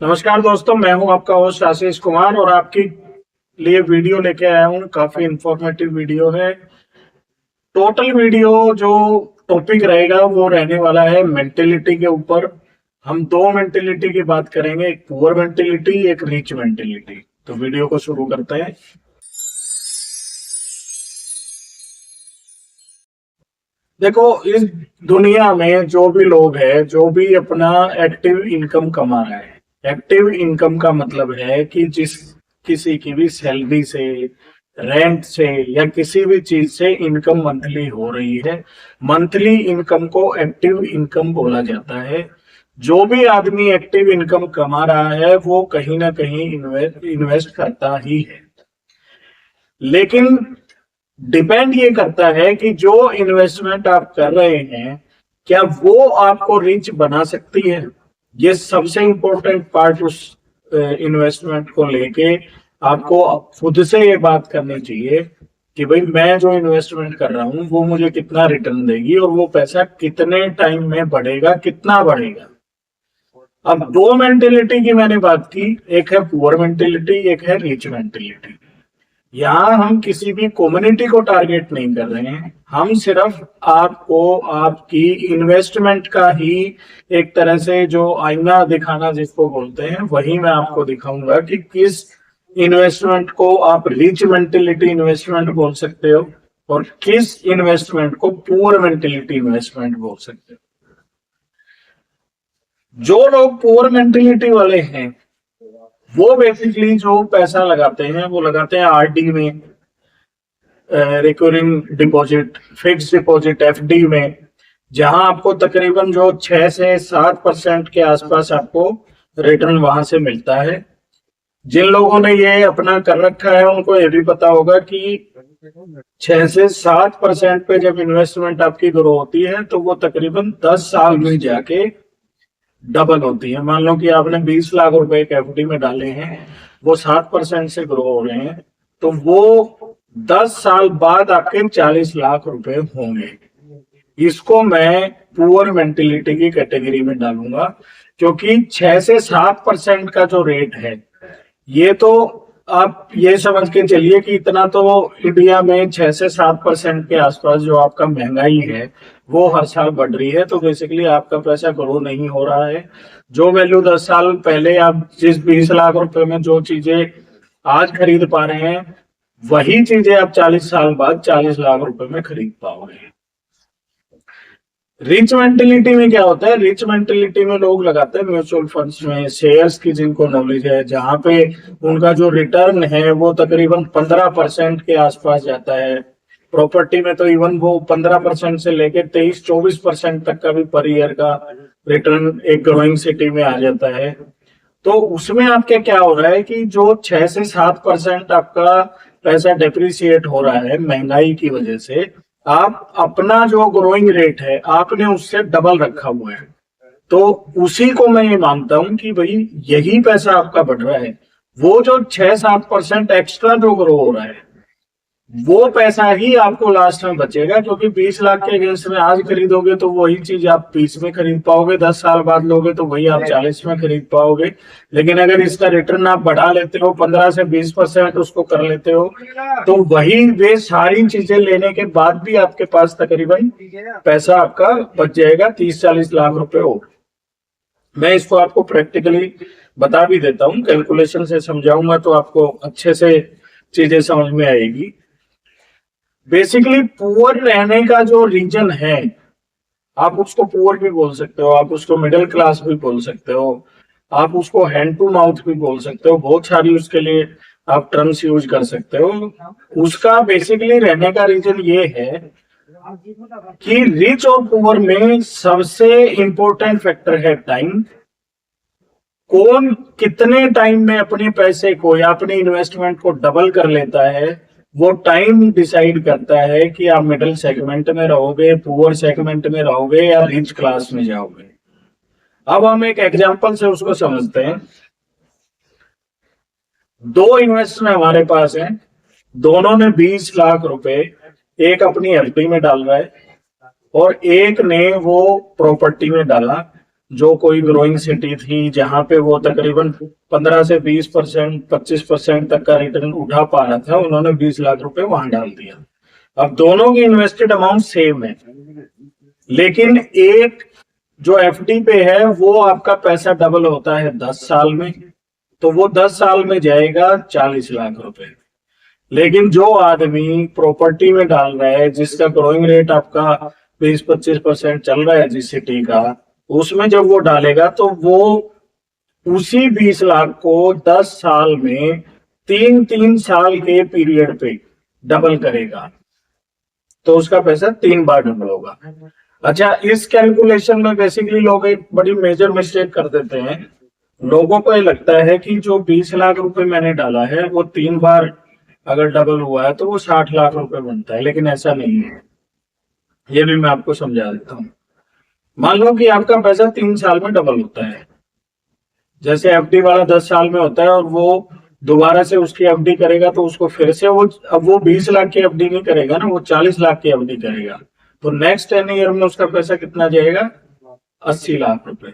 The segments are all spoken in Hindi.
नमस्कार दोस्तों, मैं हूं आपका होस्ट आशीष कुमार और आपके लिए वीडियो लेके आया हूं। काफी इंफॉर्मेटिव वीडियो है। टोटल वीडियो जो टॉपिक रहेगा वो रहने वाला है मेंटेलिटी के ऊपर। हम दो मेंटेलिटी की बात करेंगे, एक पुअर मेंटेलिटी, एक रिच मेंटेलिटी। तो वीडियो को शुरू करते हैं। देखो, इस दुनिया में जो भी लोग हैं, जो भी अपना एक्टिव इनकम कमा रहा है, एक्टिव इनकम का मतलब है कि जिस किसी की भी सैलरी से, रेंट से या किसी भी चीज से इनकम मंथली हो रही है, मंथली इनकम को एक्टिव इनकम बोला जाता है। जो भी आदमी एक्टिव इनकम कमा रहा है वो कहीं ना कहीं इन्वेस्ट करता ही है। लेकिन डिपेंड ये करता है कि जो इन्वेस्टमेंट आप कर रहे हैं, क्या वो आपको रिच बना सकती है। ये सबसे इंपॉर्टेंट पार्ट उस इन्वेस्टमेंट को लेके आपको खुद से ये बात करनी चाहिए कि भाई मैं जो इन्वेस्टमेंट कर रहा हूं वो मुझे कितना रिटर्न देगी और वो पैसा कितने टाइम में बढ़ेगा, कितना बढ़ेगा। अब दो मेंटेलिटी की मैंने बात की, एक है पुअर मेंटेलिटी, एक है रिच मेंटेलिटी। यहाँ हम किसी भी कम्युनिटी को टारगेट नहीं कर रहे हैं, हम सिर्फ आपको आपकी इन्वेस्टमेंट का ही एक तरह से जो आईना दिखाना जिसको बोलते हैं, वही मैं आपको दिखाऊंगा कि किस इन्वेस्टमेंट को आप रिच मेंटेलिटी इन्वेस्टमेंट बोल सकते हो और किस इन्वेस्टमेंट को पुअर मेंटेलिटी इन्वेस्टमेंट बोल सकते हो। जो लोग पुअर मेंटेलिटी वाले हैं वो बेसिकली जो पैसा लगाते हैं वो लगाते हैं आरडी में, recurring deposit, fix deposit, FD में, जहां आपको तकरीबन जो 6 से 7% के आसपास आपको रिटर्न वहां से मिलता है। जिन लोगों ने ये अपना कर रखा है उनको ये भी पता होगा कि 6 से 7% पे जब इन्वेस्टमेंट आपकी ग्रो होती है तो वो तकरीबन 10 साल में जाके डबल होती है। मान लो कि आपने 20 लाख रुपए एक एफडी में डाले हैं, वो 7% से ग्रो हो रहे हैं, तो वो 10 साल बाद आपके 40 लाख रुपए होंगे। इसको मैं पुअर मेंटेलिटी की कैटेगरी में डालूंगा, क्योंकि 6 से 7% का जो रेट है, ये तो आप ये समझ के चलिए कि इतना तो इंडिया में 6 से 7% के आसपास जो आपका महंगाई है वो हर साल बढ़ रही है। तो बेसिकली आपका पैसा ग्रो नहीं हो रहा है। जो वैल्यू 10 साल पहले आप जिस 20 लाख रुपए में जो चीजें आज खरीद पा रहे हैं, वही चीजें आप 40 साल बाद 40 लाख रुपए में खरीद पाओगे। रिच मेंटेलिटी में क्या होता है? रिच मेंटेलिटी में लोग लगाते हैं म्यूचुअल फंड्स में, शेयर्स की जिनको नॉलेज है, जहां पे उनका जो रिटर्न है वो तकरीबन 15% के आसपास जाता है। प्रॉपर्टी में तो इवन वो 15% से लेकर 23-24% तक का भी पर ईयर का रिटर्न एक ग्रोइंग सिटी में आ जाता है। तो उसमें आपके क्या हो रहा है कि जो 6 से 7% आपका पैसा डेप्रिसिएट हो रहा है महंगाई की वजह से, आप अपना जो ग्रोइंग रेट है आपने उससे डबल रखा हुआ है। तो उसी को मैं ये मानता हूं कि भाई यही पैसा आपका बढ़ रहा है। वो जो 6-7% एक्स्ट्रा जो ग्रो हो रहा है वो पैसा ही आपको लास्ट में बचेगा, क्योंकि 20 लाख के अगेंस्ट में आज खरीदोगे तो वही चीज आप 20 में खरीद पाओगे, 10 साल बाद लोगे तो वही आप 40 में खरीद पाओगे। लेकिन अगर इसका रिटर्न आप बढ़ा लेते हो, 15 से 20% उसको कर लेते हो, तो वही वे सारी चीजें लेने के बाद भी आपके पास तकरीबन पैसा आपका बच जाएगा 30-40 लाख रुपए हो। मैं इसको आपको प्रैक्टिकली बता भी देता हूँ, कैलकुलेशन से समझाऊंगा तो आपको अच्छे से चीजें समझ में आएगी। बेसिकली पुअर रहने का जो रीजन है, आप उसको पुअर भी बोल सकते हो, आप उसको मिडिल क्लास भी बोल सकते हो, आप उसको हैंड टू माउथ भी बोल सकते हो, बहुत सारी उसके लिए आप टर्म्स यूज कर सकते हो। उसका बेसिकली रहने का रीजन ये है कि रिच और पुअर में सबसे इंपॉर्टेंट फैक्टर है टाइम। कौन कितने टाइम में अपने पैसे को या अपने इन्वेस्टमेंट को डबल कर लेता है, वो टाइम डिसाइड करता है कि आप मिडिल सेगमेंट में रहोगे, पुअर सेगमेंट में रहोगे या रिच क्लास में जाओगे। अब हम एक एग्जांपल से उसको समझते हैं। दो इन्वेस्टर हमारे पास हैं, दोनों ने 20 लाख रुपए, एक अपनी एफडी में डाल रहा है और एक ने वो प्रॉपर्टी में डाला। जो कोई ग्रोइंग सिटी थी जहां पे वो तकरीबन 15 से 20%, 25% तक का रिटर्न उठा पा रहा था, उन्होंने 20 लाख रुपए वहां डाल दिया। अब दोनों की इन्वेस्टेड अमाउंट सेम है, लेकिन एक जो एफडी पे है वो आपका पैसा डबल होता है 10 साल में, तो वो 10 साल में जाएगा 40 लाख रुपए। लेकिन जो आदमी प्रॉपर्टी में डाल रहा है, जिसका ग्रोइंग रेट आपका 20-25% चल रहा है जिस सिटी का, उसमें जब वो डालेगा तो वो उसी 20 लाख को 10 साल में 3-3 साल के पीरियड पे डबल करेगा, तो उसका पैसा 3 बार डबल होगा। अच्छा, इस कैलकुलेशन में बेसिकली लोग एक बड़ी मेजर मिस्टेक कर देते हैं। लोगों को ये लगता है कि जो 20 लाख रुपए मैंने डाला है वो 3 बार अगर डबल हुआ है तो वो 60 लाख रुपए बनता है, लेकिन ऐसा नहीं है। ये भी मैं आपको समझा देता हूँ। मान लो कि आपका पैसा 3 साल में डबल होता है, जैसे एफडी वाला 10 साल में होता है, और वो दोबारा से उसकी एफडी करेगा तो उसको फिर से अब वो 20 लाख की एफडी नहीं करेगा ना, वो 40 लाख की एफडी करेगा, तो नेक्स्ट 10 ईयर में उसका पैसा कितना जाएगा? 80 लाख रुपए।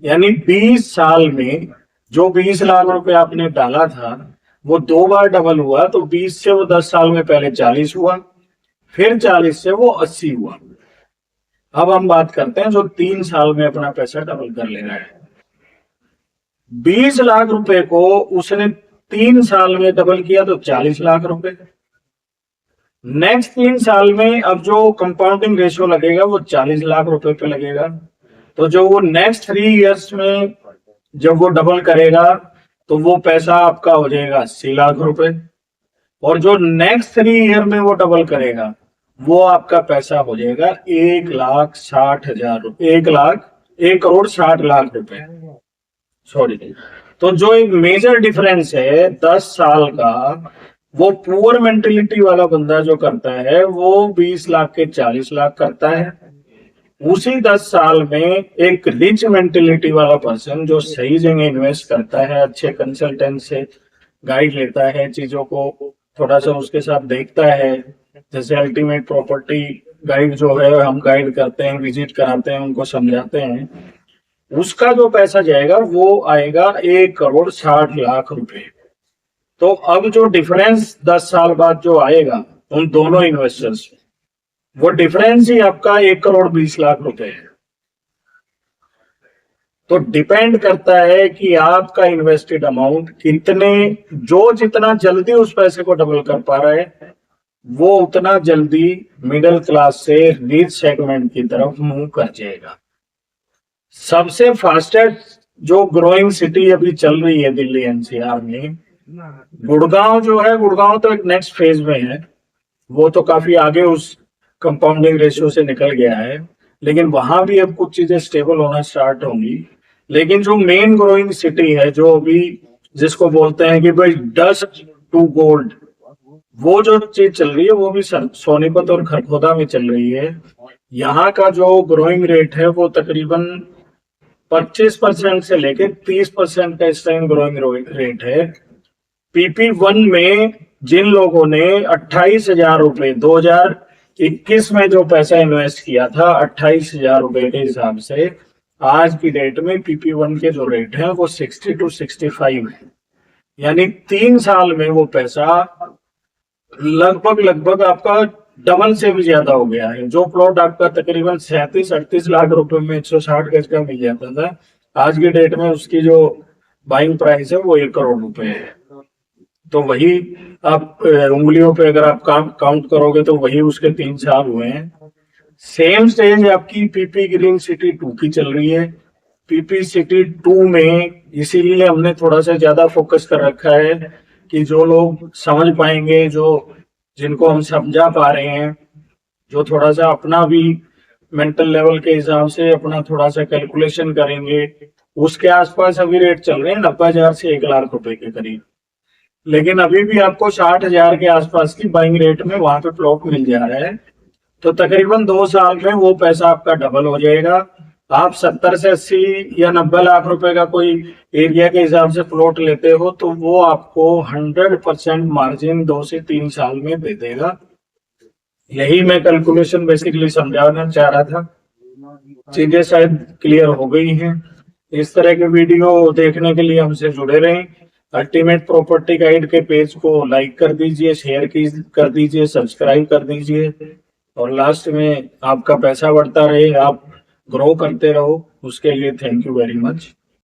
यानी 20 साल में जो 20 लाख रुपए आपने डाला था वो 2 बार डबल हुआ, तो 20 से वो 10 साल में पहले 40 हुआ, फिर 40 से वो 80 हुआ। अब हम बात करते हैं जो 3 साल में अपना पैसा डबल कर ले रहा है। 20 लाख रुपए को उसने 3 साल में डबल किया तो 40 लाख रुपए। नेक्स्ट 3 साल में अब जो कंपाउंडिंग रेशियो लगेगा वो 40 लाख रुपए पे लगेगा। तो जो वो नेक्स्ट 3 इयर्स में जब वो डबल करेगा तो वो पैसा आपका हो जाएगा 80 लाख रुपए, और जो नेक्स्ट 3 ईयर में वो डबल करेगा वो आपका पैसा हो जाएगा 1,60,000 रुपए, 1,60,00,000 रुपए, सॉरी। तो जो एक मेजर डिफरेंस है 10 साल का, वो पुअर मेंटेलिटी वाला बंदा जो करता है वो 20 लाख के 40 लाख करता है। उसी 10 साल में एक रिच मेंटेलिटी वाला पर्सन जो सही जगह इन्वेस्ट करता है, अच्छे कंसल्टेंट से गाइड लेता है, चीजों को थोड़ा सा उसके साथ देखता है, जैसे अल्टीमेट प्रॉपर्टी गाइड जो है हम गाइड करते हैं, विजिट कराते हैं, उनको समझाते हैं, उसका जो पैसा जाएगा वो आएगा 1,60,00,000 रुपए। तो अब जो डिफरेंस 10 साल बाद जो आएगा उन दोनों इन्वेस्टर्स, वो डिफरेंस ही आपका 1,20,00,000 रुपए है। तो डिपेंड करता है कि आपका इन्वेस्टेड अमाउंट कितने, जो जितना जल्दी उस पैसे को डबल कर पा रहा है वो उतना जल्दी मिडिल क्लास से रिच सेगमेंट की तरफ मूव कर जाएगा। सबसे फास्टेस्ट जो ग्रोइंग सिटी अभी चल रही है दिल्ली एनसीआर में, गुड़गांव जो है, गुड़गांव तो एक नेक्स्ट फेज में है, वो तो काफी आगे उस कंपाउंडिंग रेशियो से निकल गया है, लेकिन वहां भी अब कुछ चीजें स्टेबल होना स्टार्ट होंगी। लेकिन जो मेन ग्रोइंग सिटी है, जो अभी जिसको बोलते हैं कि भाई डस्ट टू गोल्ड, वो जो चीज चल रही है वो भी सोनीपत और खरखोदा में चल रही है। यहाँ का जो ग्रोइंग रेट है वो तकरीबन 25% से लेके 30% का इस टाइम ग्रोइंग रेट है। PP1 में जिन लोगों ने 28,000 रुपए 2021 में जो पैसा इन्वेस्ट किया था 28,000 रुपए के हिसाब से, आज की डेट में PP1 के जो रेट है वो 60 to 65 है। यानी 3 साल में वो पैसा लगभग आपका डबल से भी ज्यादा हो गया है। जो प्लॉट आपका तकरीबन 37-38 लाख रुपए में 160 गज का मिल जाता था, आज की डेट में उसकी जो बाइंग प्राइस है वो 1 करोड़ रुपए है। तो वही आप उंगलियों पे अगर आप काउंट करोगे तो वही उसके 3 साल हुए हैं। सेम स्टेज आपकी PP ग्रीन सिटी 2 की चल रही है। PP सिटी 2 में इसीलिए हमने थोड़ा सा ज्यादा फोकस कर रखा है कि जो लोग समझ पाएंगे, जो जिनको हम समझा पा रहे हैं, जो थोड़ा सा अपना भी मेंटल लेवल के हिसाब से अपना थोड़ा सा कैलकुलेशन करेंगे, उसके आसपास अभी रेट चल रहे हैं 90,000 से 1 लाख रुपए के करीब। लेकिन अभी भी आपको 60,000 के आसपास की बाइंग रेट में वहां पे प्लॉट मिल जा रहा है। तो तकरीबन 2 साल में वो पैसा आपका डबल हो जाएगा। आप 70 से 80 या 90 लाख रुपए का कोई एरिया के हिसाब से प्लॉट लेते हो तो वो आपको 100% मार्जिन 2 से 3 साल में दे देगा। यही मैं कैलकुलेशन बेसिकली समझाना चाह रहा था। चीजें शायद क्लियर हो गई हैं। इस तरह के वीडियो देखने के लिए हमसे जुड़े रहें। अल्टीमेट प्रॉपर्टी गाइड के पेज को लाइक कर दीजिए, शेयर कर दीजिए, सब्सक्राइब कर दीजिए, और लास्ट में आपका पैसा बढ़ता रहे, आप ग्रो करते रहो, उसके लिए थैंक यू वेरी मच।